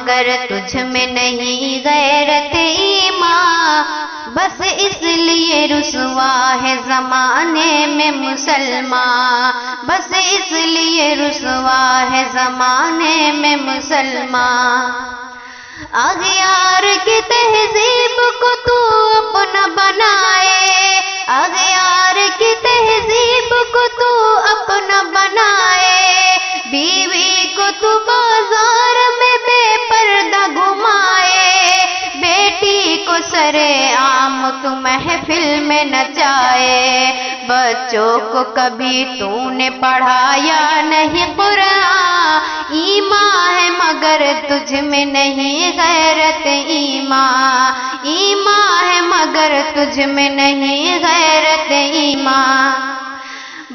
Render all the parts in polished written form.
مگر تجھ میں نہیں غیرت ایمان، بس اس لیے رسوا ہے زمانے میں مسلمان، بس اس لیے رسوا ہے زمانے میں مسلمان۔ اغیار کی تہذیب کو تو اپنا بنائے، اغیار کی تہذیب کو تو اپنا بنائے، بیوی کو تو بازار میں بے پردہ گھمائے، بیٹی کو سرے عام تو محفل میں نچائے، بچوں کو کبھی تو نے پڑھایا نہیں قرآن، ایمان ہے مگر تجھ میں نہیں غیرت ایمان، ایمان ہے مگر تجھ میں نہیں غیرت ایمان۔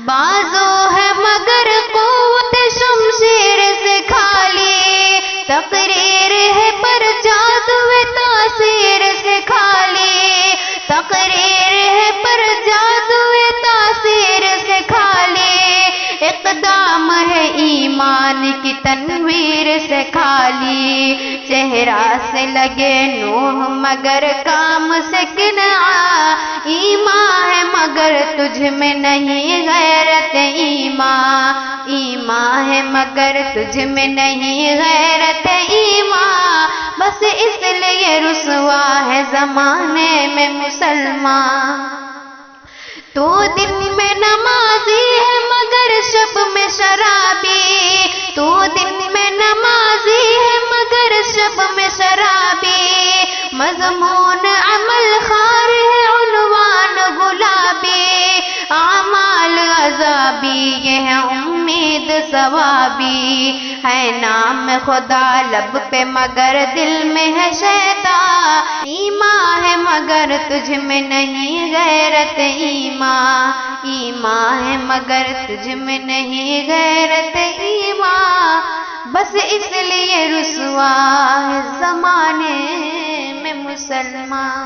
بازو ہے مگر قوت شمشیر سے خالی، تقریر ہے پر جادو تاثیر سے خالی، تقریر ہے پر جادو تاثیر سے خالی، اقدام ہے ایمان کی تنویر سے خالی، چہرہ سے لگے نوح مگر کام سے کنعان، ایمان ہے مگر تجھ میں نہیں غیرت ایمان، ایمان ہے مگر تجھ میں نہیں غیرت ایمان، بس اس لیے رسوا ہے زمانے میں مسلمان۔ تو دن میں نمازی ہے مگر شب میں شرابی، تو دن میں نمازی ہے مگر شب میں شرابی، مضمون عمل خار ہے عنوان گلابی، اعمال عذابی یہ ہے امید ثوابی، ہے نام خدا لب پہ مگر دل میں ہے شیطان، ایمان ہے مگر تجھ میں نہیں غیرت ایمان، ایمان ہے مگر تجھ میں نہیں غیرت ایمان، بس اس لیے رسوا ہے زمانے میں مسلمان۔